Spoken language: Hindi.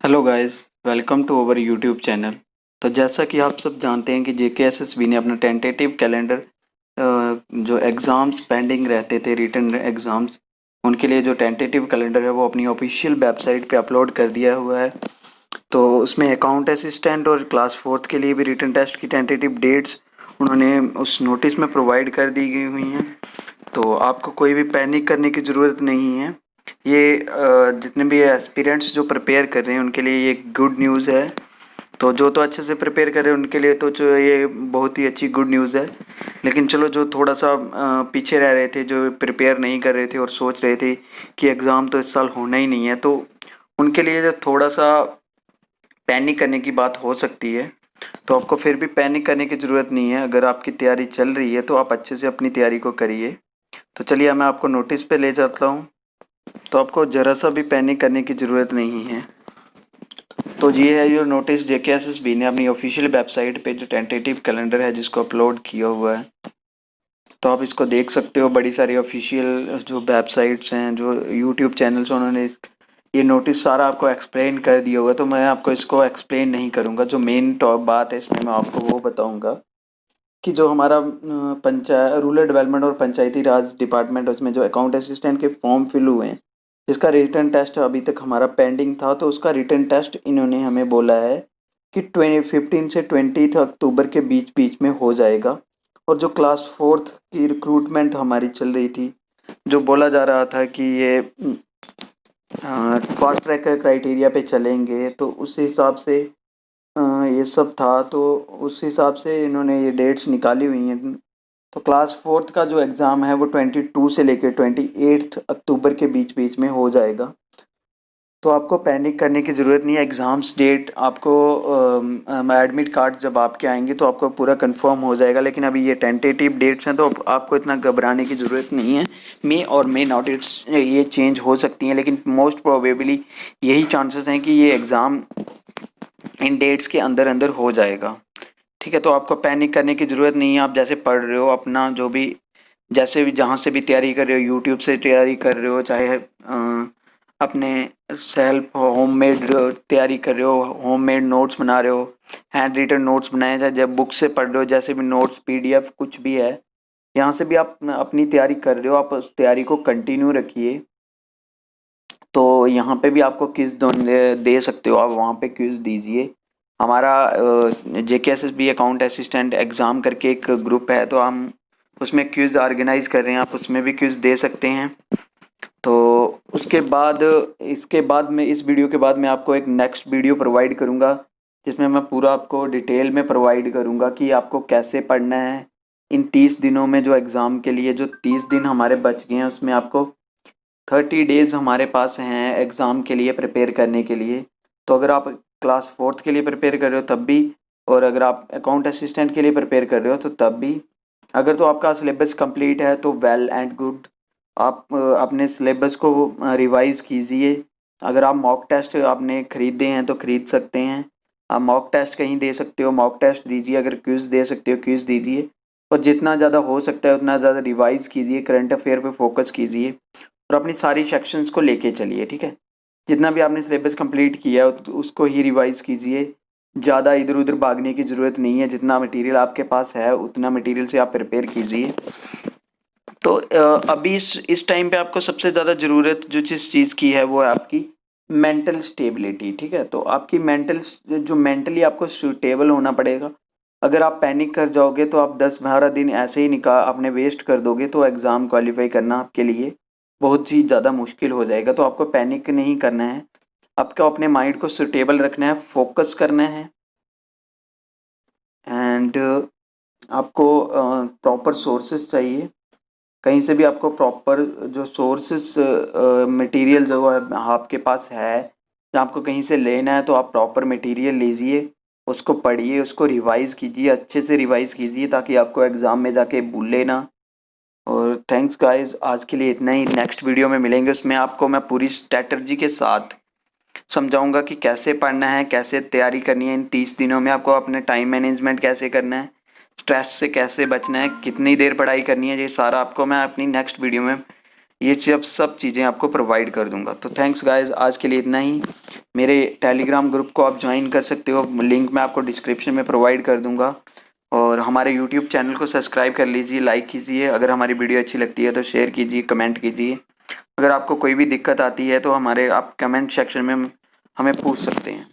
Hello guys, welcome to our YouTube channel. तो जैसा कि आप सब जानते हैं कि जेकेएसएसबी ने अपना टेंटेटिव कैलेंडर जो एग्ज़ाम्स पेंडिंग रहते थे रिटन एग्ज़ाम्स, उनके लिए जो टेंटेटिव कैलेंडर है वो अपनी ऑफिशियल वेबसाइट पे अपलोड कर दिया हुआ है। तो उसमें अकाउंट असिस्टेंट और क्लास फोर्थ के लिए भी रिटन टेस्ट की टेंटेटिव डेट्स उन्होंने उस नोटिस में प्रोवाइड कर दी गई हुई हैं। तो आपको कोई भी पैनिक करने की ज़रूरत नहीं है। ये जितने भी एस्पिरेंट्स जो प्रिपेयर कर रहे हैं उनके लिए ये गुड न्यूज़ है। तो जो तो अच्छे से प्रिपेयर कर रहे हैं उनके लिए तो जो ये बहुत ही अच्छी गुड न्यूज़ है। लेकिन चलो जो थोड़ा सा पीछे रह रहे थे, जो प्रिपेयर नहीं कर रहे थे और सोच रहे थे कि एग्ज़ाम तो इस साल होना ही नहीं है, तो उनके लिए जो थोड़ा सा पैनिक करने की बात हो सकती है। तो आपको फिर भी पैनिक करने की ज़रूरत नहीं है। अगर आपकी तैयारी चल रही है तो आप अच्छे से अपनी तैयारी को करिए। तो चलिए मैं आपको नोटिस पे ले जाता हूँ। तो आपको ज़रा सा भी पैनिक करने की ज़रूरत नहीं है। तो ये है जो नोटिस जेकेएसएसबी ने अपनी ऑफिशियल वेबसाइट पे जो टेंटेटिव कैलेंडर है जिसको अपलोड किया हुआ है। तो आप इसको देख सकते हो। बड़ी सारी ऑफिशियल जो वेबसाइट्स हैं, जो यूट्यूब चैनल्स, उन्होंने ये नोटिस सारा आपको एक्सप्लेन कर दिया होगा। तो मैं आपको इसको एक्सप्लेन नहीं करूँगा। जो मेन टॉप बात है इसमें मैं आपको वो बताऊँगा कि जो हमारा रूरल डेवलपमेंट और पंचायती राज डिपार्टमेंट, उसमें जो अकाउंट असिस्टेंट के फॉर्म फिल हुए हैं, जिसका रिटर्न टेस्ट अभी तक हमारा पेंडिंग था, तो उसका रिटर्न टेस्ट इन्होंने हमें बोला है कि 15 से 20 अक्टूबर के बीच बीच में हो जाएगा। और जो क्लास फोर्थ की रिक्रूटमेंट हमारी चल रही थी, जो बोला जा रहा था कि ये फास्ट ट्रैक क्राइटेरिया पे चलेंगे, तो उस हिसाब से ये सब था। तो उस हिसाब से इन्होंने ये डेट्स निकाली हुई हैं। तो क्लास फोर्थ का जो एग्ज़ाम है वो 22 से लेकर 28 अक्टूबर के बीच बीच में हो जाएगा। तो आपको पैनिक करने की ज़रूरत नहीं है। एग्ज़ाम्स डेट आपको एडमिट कार्ड जब आपके आएंगे तो आपको पूरा कंफर्म हो जाएगा। लेकिन अभी ये टेंटेटिव डेट्स हैं तो आपको इतना घबराने की ज़रूरत नहीं है। मे नॉट इट्स ये चेंज हो सकती हैं, लेकिन मोस्ट प्रोबेबली यही चांसेस हैं कि ये एग्ज़ाम इन डेट्स के अंदर अंदर हो जाएगा। ठीक है, तो आपको पैनिक करने की ज़रूरत नहीं है। आप जैसे पढ़ रहे हो, अपना जो भी जैसे भी जहाँ से भी तैयारी कर रहे हो, यूट्यूब से तैयारी कर रहे हो, चाहे अपने सेल्फ होममेड तैयारी कर रहे हो, होममेड नोट्स बना रहे हो, हैंड रिटन नोट्स बनाए, चाहे जब बुक से पढ़ रहे हो, जैसे भी नोट्स पीडीएफ कुछ भी है, यहाँ से भी आप अपनी तैयारी कर रहे हो, आप उस तैयारी को कंटिन्यू रखिए। तो यहाँ पे भी आपको क्विज दे सकते हो, आप वहाँ पे क्विज दीजिए। हमारा जेकेएसएसबी अकाउंट असिस्टेंट एग्ज़ाम करके एक ग्रुप है, तो हम उसमें क्विज ऑर्गेनाइज कर रहे हैं, आप उसमें भी क्विज दे सकते हैं। तो उसके बाद इसके बाद में इस वीडियो के बाद मैं आपको एक नेक्स्ट वीडियो प्रोवाइड करूँगा, जिसमें मैं पूरा आपको डिटेल में प्रोवाइड करूँगा कि आपको कैसे पढ़ना है। इन 30 दिनों में जो एग्ज़ाम के लिए जो 30 दिन हमारे बच गए हैं, उसमें आपको 30 डेज़ हमारे पास हैं एग्ज़ाम के लिए प्रिपेयर करने के लिए। तो अगर आप क्लास फोर्थ के लिए प्रिपेयर कर रहे हो तब भी, और अगर आप अकाउंट असिस्टेंट के लिए प्रिपेयर कर रहे हो तो तब भी। अगर तो आपका सिलेबस कंप्लीट है तो वेल एंड गुड, आप अपने सिलेबस को रिवाइज़ कीजिए। अगर आप मॉक टेस्ट आपने ख़रीदे हैं तो ख़रीद सकते हैं, आप मॉक टेस्ट कहीं दे सकते हो, मॉक टेस्ट दीजिए। अगर क्विज़ दे सकते हो क्विज़ दीजिए, और जितना ज़्यादा हो सकता है उतना ज़्यादा रिवाइज़ कीजिए, करंट अफेयर पे फोकस कीजिए और अपनी सारी सेक्शंस को लेके चलिए। ठीक है, जितना भी आपने सिलेबस कंप्लीट किया है उसको ही रिवाइज़ कीजिए। ज़्यादा इधर उधर भागने की ज़रूरत नहीं है। जितना मटेरियल आपके पास है उतना मटेरियल से आप प्रिपेयर कीजिए। तो अभी इस टाइम पे आपको सबसे ज़्यादा ज़रूरत जो जिस चीज़ की है वो है आपकी मेंटल स्टेबिलिटी। ठीक है, तो आपकी जो मेंटली आपको स्टेबल होना पड़ेगा। अगर आप पैनिक कर जाओगे तो आप 10-12 दिन ऐसे ही अपने वेस्ट कर दोगे, तो एग्ज़ाम क्वालिफाई करना आपके लिए बहुत ही ज़्यादा मुश्किल हो जाएगा। तो आपको पैनिक नहीं करना है, आपको अपने माइंड को स्टेबल रखना है, फोकस करना है। एंड आपको प्रॉपर सोर्सेज चाहिए। कहीं से भी आपको प्रॉपर जो सोर्सेस मटेरियल जो है आपके पास है, या आपको कहीं से लेना है, तो आप प्रॉपर मटेरियल लीजिए, उसको पढ़िए, उसको रिवाइज़ कीजिए, अच्छे से रिवाइज़ कीजिए ताकि आपको एग्ज़ाम में जाके भूले ना। और थैंक्स गाइस, आज के लिए इतना ही। नेक्स्ट वीडियो में मिलेंगे, उसमें आपको मैं पूरी स्ट्रैटेजी के साथ समझाऊंगा कि कैसे पढ़ना है, कैसे तैयारी करनी है इन 30 दिनों में, आपको अपने टाइम मैनेजमेंट कैसे करना है, स्ट्रेस से कैसे बचना है, कितनी देर पढ़ाई करनी है। ये सारा आपको मैं अपनी नेक्स्ट वीडियो में ये सब चीज़ें आपको प्रोवाइड कर दूंगा। तो थैंक्स गाइज, आज के लिए इतना ही। मेरे टेलीग्राम ग्रुप को आप ज्वाइन कर सकते हो, लिंक मैं आपको डिस्क्रिप्शन में प्रोवाइड कर दूंगा। और हमारे यूट्यूब चैनल को सब्सक्राइब कर लीजिए, लाइक कीजिए, अगर हमारी वीडियो अच्छी लगती है तो शेयर कीजिए, कमेंट कीजिए। अगर आपको कोई भी दिक्कत आती है तो आप कमेंट सेक्शन में हमें पूछ सकते हैं।